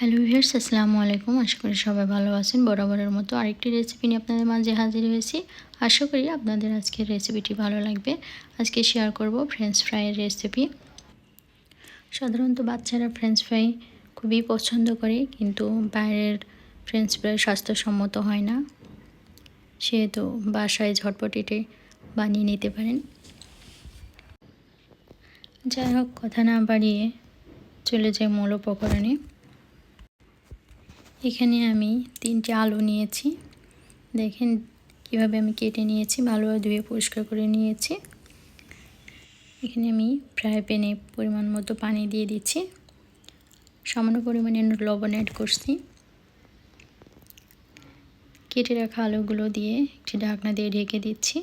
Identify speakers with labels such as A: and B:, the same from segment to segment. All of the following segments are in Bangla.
A: হ্যালো ভিউয়ার্স, আসসালামু আলাইকুম। আশা করি সবাই ভালো আছেন। বরাবরের মতো আরেকটি রেসিপি নিয়ে আপনাদের মাঝে হাজির হয়েছি। আশা করি আপনাদের আজকের রেসিপিটি ভালো লাগবে। আজকে শেয়ার করব ফ্রেঞ্চ ফ্রাইয়ের রেসিপি। সাধারণত বাচ্চারা ফ্রেঞ্চ ফ্রাই খুবই পছন্দ করে, কিন্তু বাইরের ফ্রেঞ্চ ফ্রাই স্বাস্থ্যসম্মত হয় না, সেহেতু বাসায় ঝটপটিতে বানিয়ে নিতে পারেন। যাই হোক, কথা না বাড়িয়ে চলে যাই মূল উপকরণে। এখানে আমি 3টি আলু নিয়েছি। দেখেন কিভাবে আমি কেটে নিয়েছি, ভালোভাবে ধুয়ে পরিষ্কার করে নিয়েছি। এখানে আমি ফ্রাই প্যানে পরিমাণ মতো পানি দিয়ে দিচ্ছি, সামান্য পরিমাণে লবণ অ্যাড করছি। কেটে রাখা আলুগুলো দিয়ে একটি ঢাকনা দিয়ে ঢেকে দিচ্ছি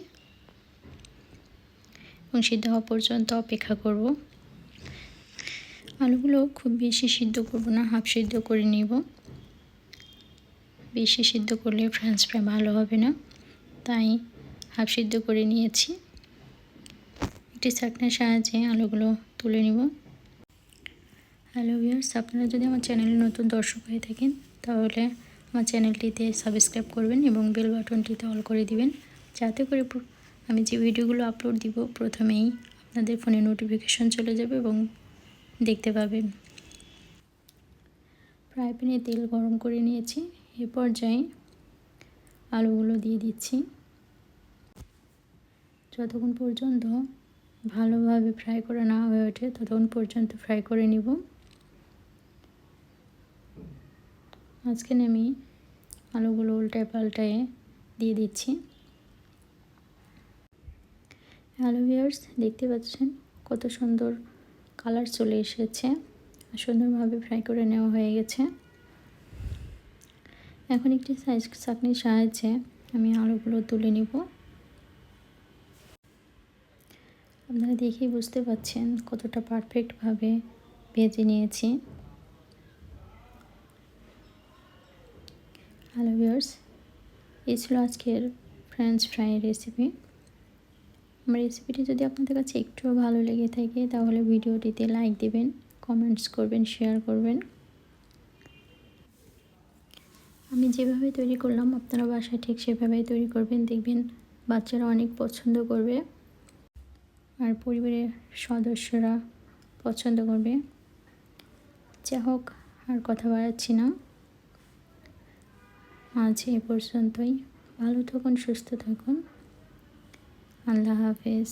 A: এবং সিদ্ধ হওয়া পর্যন্ত অপেক্ষা করব। আলুগুলো খুব বেশি সিদ্ধ করব না, হাফ সিদ্ধ করে নিব। বেশি সিদ্ধ করলে ফ্রেঞ্চ ফ্রাই ভালো হবে না, তাই হাফ সিদ্ধ করে নিয়েছি। একটি ছাঁকনির সাহায্যে আলুগুলো তুলে নিব। হ্যালো ভিউয়ার্স, আপনারা যদি আমার চ্যানেলে নতুন দর্শক হয়ে থাকেন তাহলে আমার চ্যানেলটিতে সাবস্ক্রাইব করবেন এবং বেল বাটনটিতে অল করে দিবেন, যাতে করে আমি যে ভিডিওগুলো আপলোড দিব প্রথমেই আপনাদের ফোনে নোটিফিকেশন চলে যাবে এবং দেখতে পাবেন। ফ্রাই প্যানে তেল গরম করে নিয়েছি। এ পর্যায়ে আলুগুলো দিয়ে দিচ্ছি। যতক্ষণ পর্যন্ত ভালোভাবে ফ্রাই করা না হয়ে ওঠে ততক্ষণ পর্যন্ত ফ্রাই করে নিব। মাঝখানে আমি আলুগুলো উল্টায় পাল্টায় দিয়ে দিচ্ছি। হ্যালো ভিউয়ার্স, দেখতে পাচ্ছেন কত সুন্দর কালার চলে এসেছে, সুন্দরভাবে ফ্রাই করে নেওয়া হয়ে গেছে। এখন একটি ছাঁকনির সাহায্যে আমি আলুগুলো তুলে নিব। আপনারা দেখেই বুঝতে পাচ্ছেন কতটা পারফেক্টভাবে ভেজে নিয়েছি। হ্যালো ভিউয়ার্স, এই ছিল আজকের ফ্রেঞ্চ ফ্রাই রেসিপি। আমার রেসিপিটি যদি আপনাদের কাছে একটুও ভালো লেগে থাকে তাহলে ভিডিওটিতে লাইক দিবেন, কমেন্টস করবেন, শেয়ার করবেন। আমি যেভাবে তৈরি করলাম আপনারা বাসায় ঠিক সেভাবেই তৈরি করবেন, দেখবেন বাচ্চারা অনেক পছন্দ করবে আর পরিবারের সদস্যরা পছন্দ করবে। যা হোক, আর কথা বাড়াচ্ছি না, আজ এ পর্যন্তই। ভালো থাকুন, সুস্থ থাকুন। আল্লাহ হাফেজ।